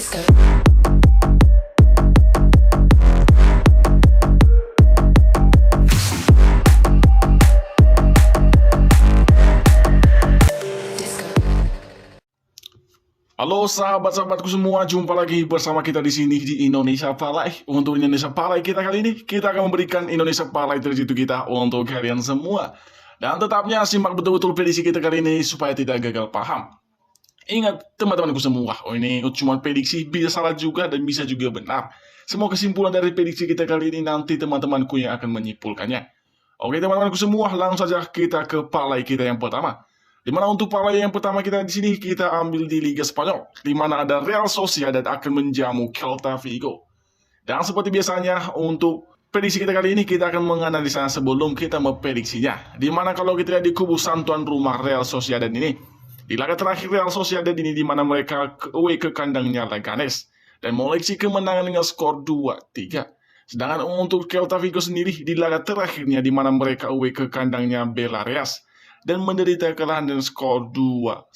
Disco. Disco. Halo sahabat-sahabatku semua, jumpa lagi bersama kita di sini di Indonesia Parlay. Untuk Indonesia Parlay kita kali ini, kita akan memberikan Indonesia Parlay terjitu kita untuk kalian semua. Dan tetapnya simak betul-betul prediksi kita kali ini supaya tidak gagal paham. Ingat teman-temanku semua, ini cuma prediksi, bisa salah juga dan bisa juga benar. Semua kesimpulan dari prediksi kita kali ini nanti teman-temanku yang akan menyimpulkannya. Oke teman-temanku semua, langsung saja kita ke parlay kita yang pertama. Dimana untuk parlay yang pertama kita di sini kita ambil di Liga Spanyol, di mana ada Real Sociedad akan menjamu Celta Vigo. Dan seperti biasanya untuk prediksi kita kali ini kita akan menganalisa sebelum kita memprediksinya. Dimana kalau kita lihat di kubu santuan rumah Real Sociedad ini, di laga terakhir Real Sociedad ini di mana mereka away ke kandangnya Leganes dan mengoleksi kemenangan dengan skor 2-3. Sedangkan untuk Celta Vigo sendiri di laga terakhirnya di mana mereka away ke kandangnya Belarus dan menderita kekalahan dengan skor 2-1.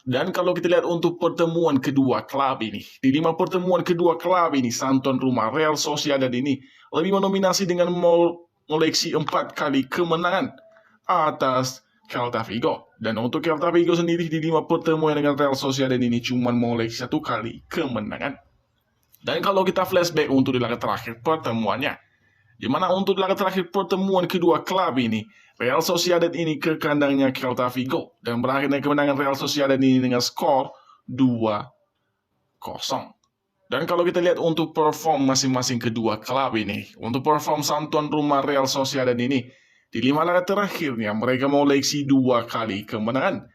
Dan kalau kita lihat untuk pertemuan kedua klub ini, di 5 pertemuan kedua klub ini, santuan rumah Real Sociedad ini lebih mendominasi dengan mengoleksi 4 kali kemenangan atas Celta Vigo. Dan untuk Celta Vigo sendiri di 5 pertemuan dengan Real Sociedad ini cuma mengoleksi 1 kali kemenangan. Dan kalau kita flashback untuk di laga terakhir pertemuannya, di mana untuk laga terakhir pertemuan kedua klub ini, Real Sociedad ini ke kandangnya Celta Vigo dan berakhir dengan kemenangan Real Sociedad ini dengan skor 2-0. Dan kalau kita lihat untuk perform masing-masing kedua klub ini, untuk perform santuan rumah Real Sociedad ini, di 5 laga terakhirnya mereka mengoleksi 2 kali kemenangan,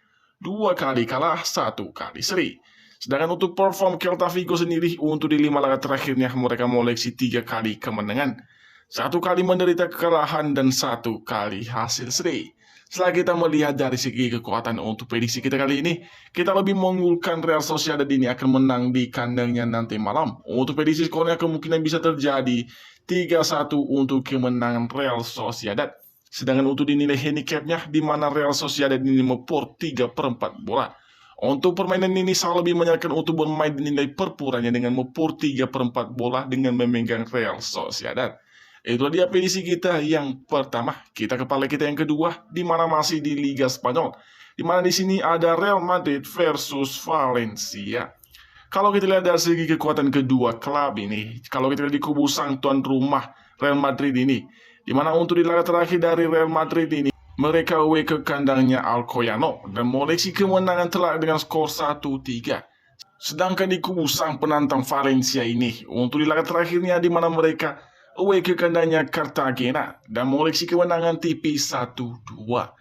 2 kali kalah, 1 kali seri. Sedangkan untuk perform Celta Vigo sendiri, untuk di 5 laga terakhirnya mereka mengoleksi 3 kali kemenangan, 1 kali menderita kekalahan dan 1 kali hasil seri. Setelah kita melihat dari segi kekuatan untuk prediksi kita kali ini, kita lebih mengunggulkan Real Sociedad ini akan menang di kandangnya nanti malam. Untuk prediksi skornya kemungkinan bisa terjadi 3-1 untuk kemenangan Real Sociedad. Sedangkan untuk dinilai handicapnya, di mana Real Sociedad ini mepur 3/4 bola. Untuk permainan ini saya lebih menyarankan untuk bermain dinilai perpuranya dengan mepur 3/4 bola dengan memegang Real Sociedad. Itu dia prediksi kita yang pertama. Kita ke parlay kita yang kedua, di mana masih di Liga Spanyol. Di mana di sini ada Real Madrid versus Valencia. Kalau kita lihat dari segi kekuatan kedua klub ini, kalau kita lihat di kubu sang tuan rumah Real Madrid ini, di mana untuk di laga terakhir dari Real Madrid ini, mereka away ke kandangnya Alcoyano dan mengoleksi kemenangan telak dengan skor 1-3. Sedangkan di kubu sang penantang Valencia ini, untuk di laga terakhirnya di mana mereka away ke kandangnya Cartagena dan mengoleksi kemenangan tipis 1-2.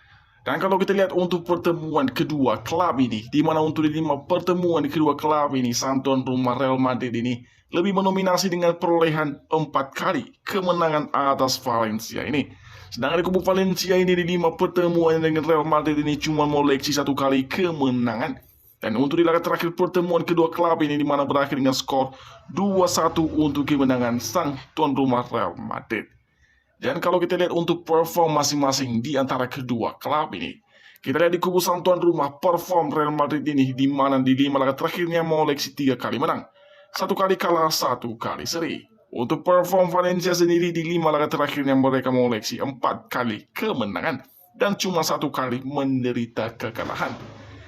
Dan kalau kita lihat untuk pertemuan kedua klub ini, di mana untuk di 5 pertemuan kedua klub ini, santuan rumah Real Madrid ini lebih mendominasi dengan perolehan 4 kali kemenangan atas Valencia ini. Sedangkan di kubu Valencia ini di 5 pertemuan dengan Real Madrid ini cuma mengoleksi 1 kali kemenangan. Dan untuk di laga terakhir pertemuan kedua klub ini di mana berakhir dengan skor 2-1 untuk kemenangan sang tuan rumah Real Madrid. Dan kalau kita lihat untuk perform masing-masing di antara kedua klub ini, kita lihat di kubu sang tuan rumah perform Real Madrid ini di mana di 5 laga terakhirnya mengoleksi 3 kali menang, 1 kali kalah, 1 kali seri. Untuk perform Valencia sendiri di 5 laga terakhirnya mereka mengoleksi 4 kali kemenangan dan cuma 1 kali menderita kekalahan.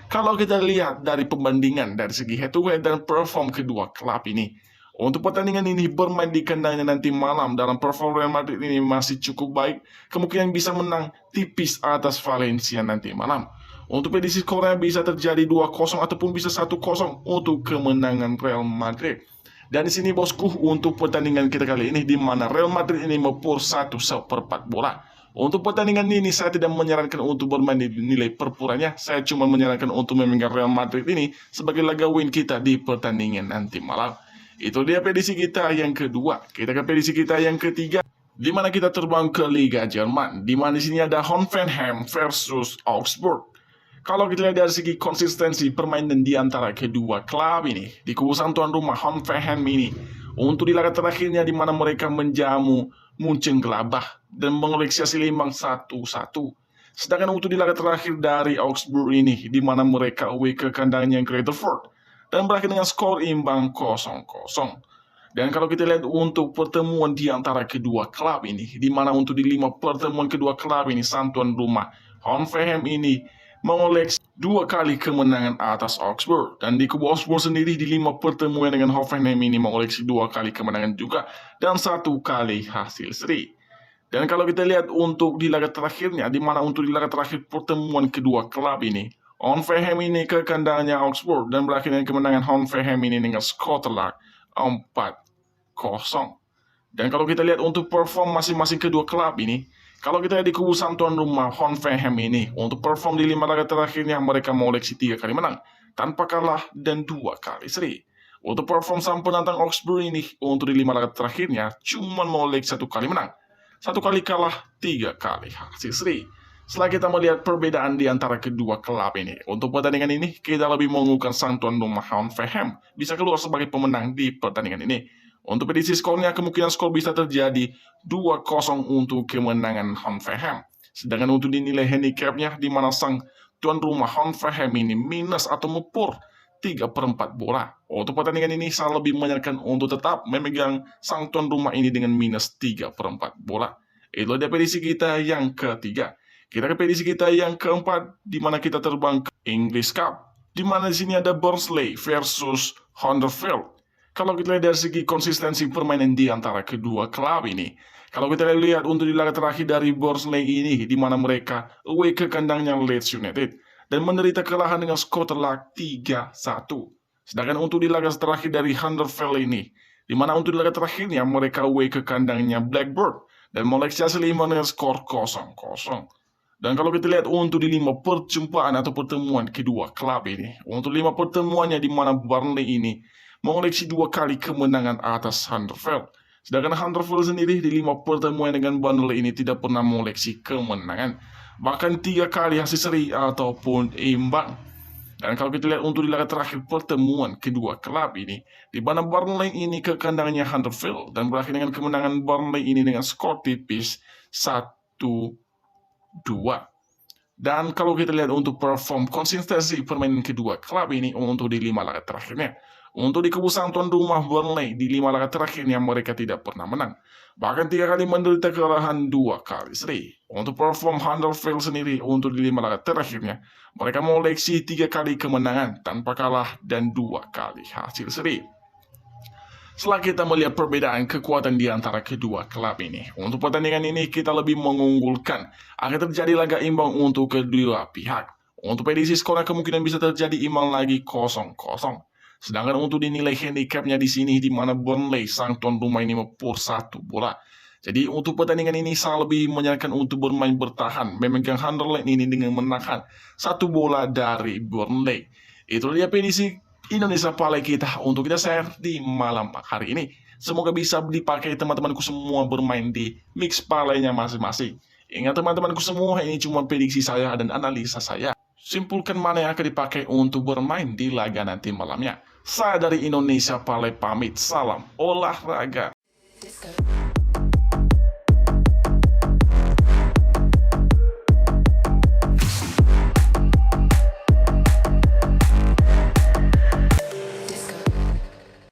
Kalau kita lihat dari pembandingan dari segi head to head dan perform kedua klub ini, untuk pertandingan ini bermain di kandangnya nanti malam dalam perform Real Madrid ini masih cukup baik, kemungkinan bisa menang tipis atas Valencia nanti malam. Untuk prediksi skornya bisa terjadi 2-0 ataupun bisa 1-0 untuk kemenangan Real Madrid. Dan di sini bosku untuk pertandingan kita kali ini di mana Real Madrid ini mepur 1/4 bola. Untuk pertandingan ini saya tidak menyarankan untuk bermain di nilai perpuranya. Saya cuma menyarankan untuk memegang Real Madrid ini sebagai laga win kita di pertandingan nanti malam. Itu dia prediksi kita yang kedua. Kita ke prediksi kita yang ketiga, di mana kita terbang ke Liga Jerman. Di mana di sini ada Hoffenheim versus Augsburg. Kalau kita lihat dari segi konsistensi permainan di antara kedua klub ini, di kubu sang tuan rumah Hoffenheim ini, untuk di laga terakhirnya di mana mereka menjamu Mönchengladbach dan mengoleksi hasil imbang 1-1. Sedangkan untuk di laga terakhir dari Augsburg ini, di mana mereka away ke kandangnya Greuther Fürth dan berakhir dengan skor imbang 0-0. Dan kalau kita lihat untuk pertemuan di antara kedua klub ini, di mana untuk di 5 pertemuan kedua klub ini, sang tuan rumah Hoffenheim ini mengoleksi 2 kali kemenangan atas Augsburg. Dan di kubu Augsburg sendiri di 5 pertemuan dengan Hoffenheim ini mengoleksi 2 kali kemenangan juga dan 1 kali hasil seri. Dan kalau kita lihat untuk di laga terakhirnya, di mana untuk di laga terakhir pertemuan kedua klub ini, Hoffenheim ini ke kandangnya Augsburg dan berakhir dengan kemenangan Hoffenheim ini dengan skor telak 4-0. Dan kalau kita lihat untuk perform masing-masing kedua klub ini, kalau kita lihat di kubu sang tuan rumah Hoffenheim ini, untuk perform di 5 laga terakhirnya mereka mengoleksi 3 kali menang, tanpa kalah dan 2 kali seri. Untuk perform sang penantang Augsburg ini, untuk di 5 laga terakhirnya cuma mengoleksi 1 kali menang, 1 kali kalah, 3 kali hasil seri. Setelah kita melihat perbedaan di antara kedua klub ini, untuk pertandingan ini kita lebih mengunggulkan sang tuan rumah Hoffenheim bisa keluar sebagai pemenang di pertandingan ini. Untuk prediksi skornya, kemungkinan skor bisa terjadi 2-0 untuk kemenangan Hoffenheim. Sedangkan untuk dinilai handicapnya, di mana sang tuan rumah Hoffenheim ini minus atau mepur 3/4 bola. Untuk pertandingan ini, saya lebih menyarankan untuk tetap memegang sang tuan rumah ini dengan minus 3/4 bola. Itu dia prediksi kita yang ketiga. Kita ke prediksi kita yang keempat, di mana kita terbang ke English Cup, di mana di sini ada Burnley versus Huddersfield. Kalau kita lihat dari segi konsistensi permainan di antara kedua klub ini, kalau kita lihat untuk di laga terakhir dari Burnley ini, di mana mereka away ke kandangnya Leeds United dan menderita kekalahan dengan skor telak 3-1. Sedangkan untuk di laga terakhir dari Huddersfield ini, di mana untuk di laga terakhirnya mereka away ke kandangnya Blackburn dan mengoleksi hasil imbang dengan skor 0-0. Dan kalau kita lihat untuk di 5 perjumpaan atau pertemuan kedua klub ini, untuk 5 pertemuannya di mana Burnley ini mengoleksi 2 kali kemenangan atas Huddersfield. Sedangkan Huddersfield sendiri di 5 pertemuan dengan Burnley ini tidak pernah mengoleksi kemenangan, bahkan 3 kali hasil seri ataupun imbang. Dan kalau kita lihat untuk di laga terakhir pertemuan kedua klub ini, di mana Burnley ini ke kandangnya Huddersfield dan berakhir dengan kemenangan Burnley ini dengan skor tipis 1-2. Dan kalau kita lihat untuk perform konsistensi permainan kedua klub ini untuk di 5 laga terakhirnya, untuk di kubu sang tuan rumah Burnley di 5 laga terakhirnya mereka tidak pernah menang, bahkan 3 kali menderita kekalahan, 2 kali seri. Untuk perform Huddersfield sendiri untuk di 5 laga terakhirnya mereka mengoleksi 3 kali kemenangan tanpa kalah dan 2 kali hasil seri. Setelah kita melihat perbedaan kekuatan di antara kedua klub ini, untuk pertandingan ini kita lebih mengunggulkan akan terjadi laga imbang untuk kedua pihak. Untuk prediksi skornya kemungkinan bisa terjadi imbang lagi 0-0. Sedangkan untuk dinilai handicapnya di sini, di mana Burnley sang tuan rumah ini mepur 1 bola. Jadi untuk pertandingan ini saya lebih menyarankan untuk bermain bertahan, memegang Sunderland ini dengan menahan 1 bola dari Burnley. Itu dia prediksi Indonesia Parlay kita untuk kita share di malam hari ini. Semoga bisa dipakai teman-temanku semua bermain di mix parlay-nya masing-masing. Ingat teman-temanku semua, ini cuma prediksi saya dan analisa saya. Simpulkan mana yang akan dipakai untuk bermain di laga nanti malamnya. Saya dari Indonesia Parlay pamit, salam olahraga.